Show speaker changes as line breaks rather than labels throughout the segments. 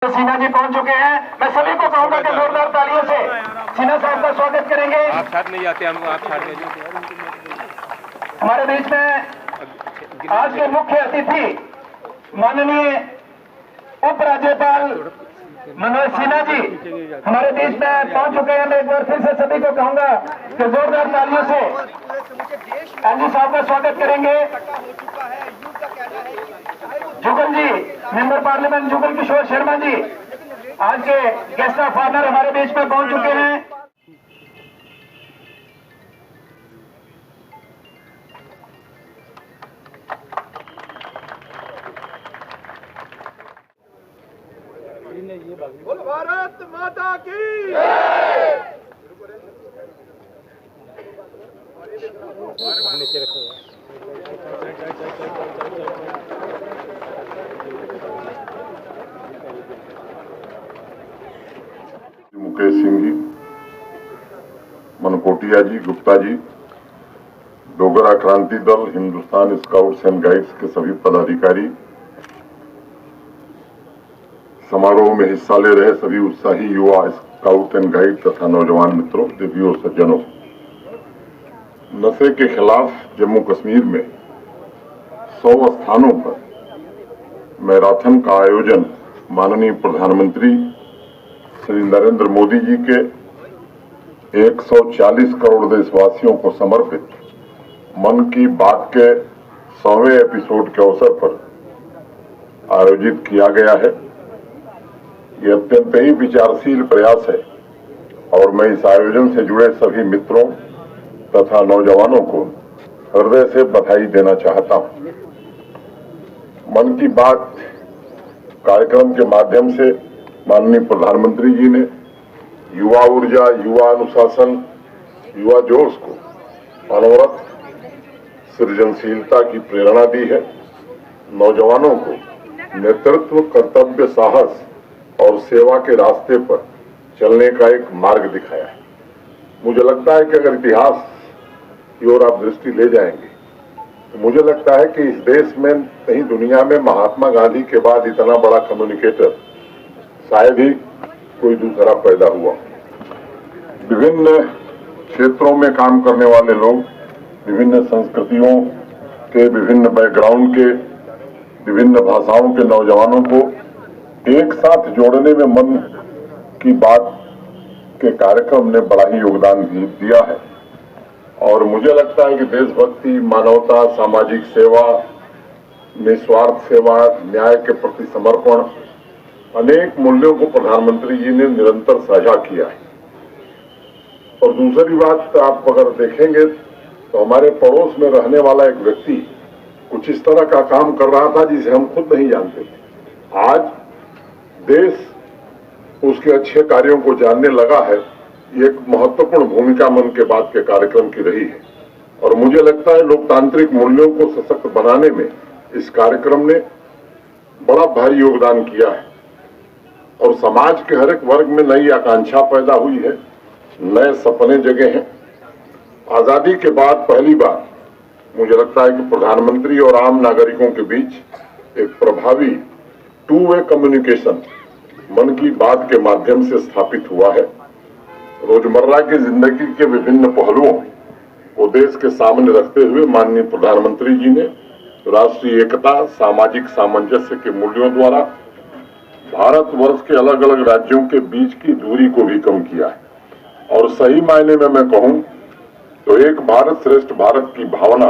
सिन्हा जी पहुंच चुके हैं। मैं सभी को कहूंगा कि जोरदार तालियों से सिन्हा साहब का स्वागत करेंगे।
आप साथ नहीं जाते, हम आप साथ में।
हमारे बीच में आज के मुख्य अतिथि माननीय उप राज्यपाल मनोज सिन्हा जी हमारे बीच में पहुंच चुके हैं। मैं एक बार फिर से सभी को कहूंगा कि जोरदार तालियों से एनजी साहब का स्वागत करेंगे। जुगल जी, मेंबर पार्लियामेंट जुगल किशोर शर्मा जी आज के गेस्ट ऑफ ऑनर हमारे बीच में पहुंच चुके हैं।
बोलो भारत माता की
मुकेश सिंह जी, मनकोटिया जी, Gupta ji, Dogra Kranti Dal, Hindustan scouts and guides के सभी पदाधिकारी, समारोह में हिस्सा ले रहे सभी उत्साही युवा स्काउट एंड गाइड तथा नौजवान मित्रों, देवियों, सज्जनों, नशे के खिलाफ जम्मू कश्मीर में 100 स्थानों पर मैराथन का आयोजन माननीय प्रधानमंत्री श्री नरेंद्र मोदी जी के 140 करोड़ देशवासियों को समर्पित मन की बात के 100वें एपिसोड के अवसर पर आयोजित किया गया है। ये अत्यंत ही विचारशील प्रयास है और मैं इस आयोजन से जुड़े सभी मित्रों तथा नौजवानों को हृदय से बधाई देना चाहता हूं। मन की बात कार्यक्रम के माध्यम से माननीय प्रधानमंत्री जी ने युवा ऊर्जा, युवा अनुशासन, युवा जोश को अनवरत सृजनशीलता की प्रेरणा दी है। नौजवानों को नेतृत्व, कर्तव्य, साहस और सेवा के रास्ते पर चलने का एक मार्ग दिखाया है। मुझे लगता है कि अगर इतिहास की ओर आप दृष्टि ले जाएंगे तो मुझे लगता है कि इस देश में, कहीं दुनिया में महात्मा गांधी के बाद इतना बड़ा कम्युनिकेटर शायद ही कोई दूसरा पैदा हुआ। विभिन्न क्षेत्रों में काम करने वाले लोग, विभिन्न संस्कृतियों के, विभिन्न बैकग्राउंड के, विभिन्न भाषाओं के नौजवानों को एक साथ जोड़ने में मन की बात के कार्यक्रम ने बड़ा ही योगदान दिया है। और मुझे लगता है कि देशभक्ति, मानवता, सामाजिक सेवा, निस्वार्थ सेवा, न्याय के प्रति समर्पण, अनेक मूल्यों को प्रधानमंत्री जी ने निरंतर साझा किया है। और दूसरी बात, आप अगर देखेंगे तो हमारे पड़ोस में रहने वाला एक व्यक्ति कुछ इस तरह का काम कर रहा था जिसे हम खुद नहीं जानते थे। आज देश उसके अच्छे कार्यों को जानने लगा है। ये एक महत्वपूर्ण भूमिका मन के बात के कार्यक्रम की रही है और मुझे लगता है लोकतांत्रिक मूल्यों को सशक्त बनाने में इस कार्यक्रम ने बड़ा भारी योगदान किया है और समाज के हर एक वर्ग में नई आकांक्षा पैदा हुई है, नए सपने जगे हैं। आजादी के बाद पहली बार मुझे लगता है कि प्रधानमंत्री और आम नागरिकों के बीच एक प्रभावी टू वे कम्युनिकेशन मन की बात के माध्यम से स्थापित हुआ है। रोजमर्रा की जिंदगी के विभिन्न पहलुओं को देश के सामने रखते हुए माननीय प्रधानमंत्री जी ने राष्ट्रीय एकता, सामाजिक सामंजस्य के मूल्यों द्वारा भारतवर्ष के अलग अलग राज्यों के बीच की दूरी को भी कम किया है। और सही मायने में मैं कहूं तो एक भारत श्रेष्ठ भारत की भावना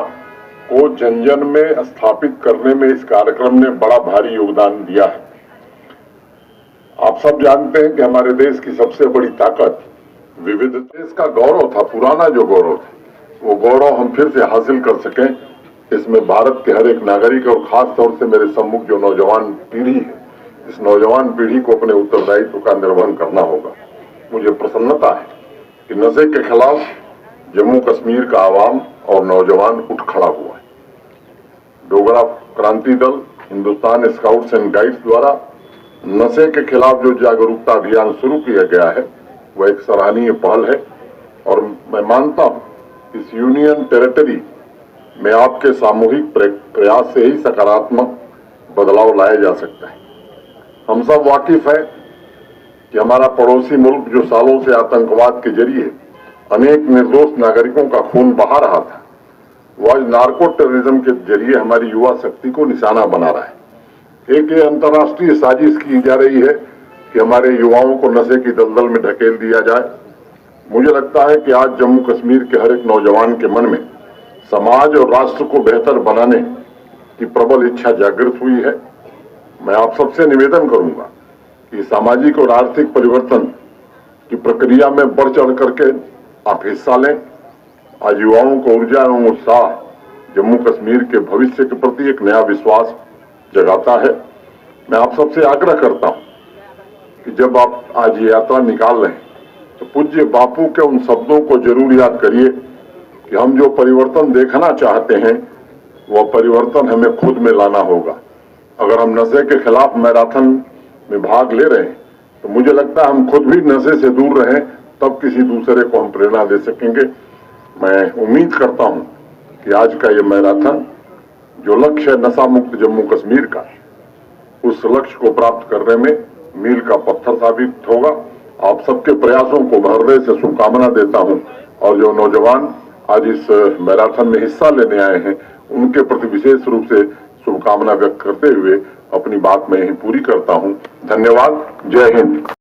को जन जन में स्थापित करने में इस कार्यक्रम ने बड़ा भारी योगदान दिया है। आप सब जानते हैं कि हमारे देश की सबसे बड़ी ताकत विविध, देश का गौरव था, पुराना जो गौरव था, वो गौरव हम फिर से हासिल कर सकें। इसमें भारत के हर एक नागरिक और खास तौर से मेरे सम्मुख जो नौजवान पीढ़ी है, इस नौजवान पीढ़ी को अपने उत्तरदायित्व का निर्वहन करना होगा। मुझे प्रसन्नता है कि नशे के खिलाफ जम्मू कश्मीर का आवाम और नौजवान उठ खड़ा हुआ है। Dogra Kranti Dal, Hindustan scouts and guides द्वारा नशे के खिलाफ जो जागरूकता अभियान शुरू किया गया है वह एक सराहनीय पहल है और मैं मानता हूं इस यूनियन टेरिटरी में आपके सामूहिक प्रयास से ही सकारात्मक बदलाव लाया जा सकता है। हम सब वाकिफ हैं कि हमारा पड़ोसी मुल्क जो सालों से आतंकवाद के जरिए अनेक निर्दोष नागरिकों का खून बहा रहा था, वो आज नार्को टेररिज्म के जरिए हमारी युवा शक्ति को निशाना बना रहा है। एक ये अंतर्राष्ट्रीय साजिश की जा रही है कि हमारे युवाओं को नशे की दलदल में ढकेल दिया जाए। मुझे लगता है कि आज जम्मू कश्मीर के हर एक नौजवान के मन में समाज और राष्ट्र को बेहतर बनाने की प्रबल इच्छा जागृत हुई है। मैं आप सबसे निवेदन करूंगा कि सामाजिक और आर्थिक परिवर्तन की प्रक्रिया में बढ़ चढ़ करके आप हिस्सा लें। आज युवाओं को ऊर्जा एवं उत्साह जम्मू कश्मीर के भविष्य के प्रति एक नया विश्वास जगाता है। मैं आप सबसे आग्रह करता हूं कि जब आप आज ये यात्रा निकाल रहे हैं तो पूज्य बापू के उन शब्दों को जरूर याद करिए कि हम जो परिवर्तन देखना चाहते हैं वह परिवर्तन हमें खुद में लाना होगा। अगर हम नशे के खिलाफ मैराथन में भाग ले रहे हैं तो मुझे लगता है हम खुद भी नशे से दूर रहें, तब किसी दूसरे को हम प्रेरणा दे सकेंगे। मैं उम्मीद करता हूं कि आज का ये मैराथन जो लक्ष्य है नशा मुक्त जम्मू कश्मीर का, उस लक्ष्य को प्राप्त करने में मील का पत्थर साबित होगा। आप सबके प्रयासों को मैं हृदय से शुभकामना देता हूं और जो नौजवान आज इस मैराथन में हिस्सा लेने आए हैं उनके प्रति विशेष रूप से शुभकामना व्यक्त करते हुए अपनी बात मैं यहीं पूरी करता हूं। धन्यवाद। जय हिंद।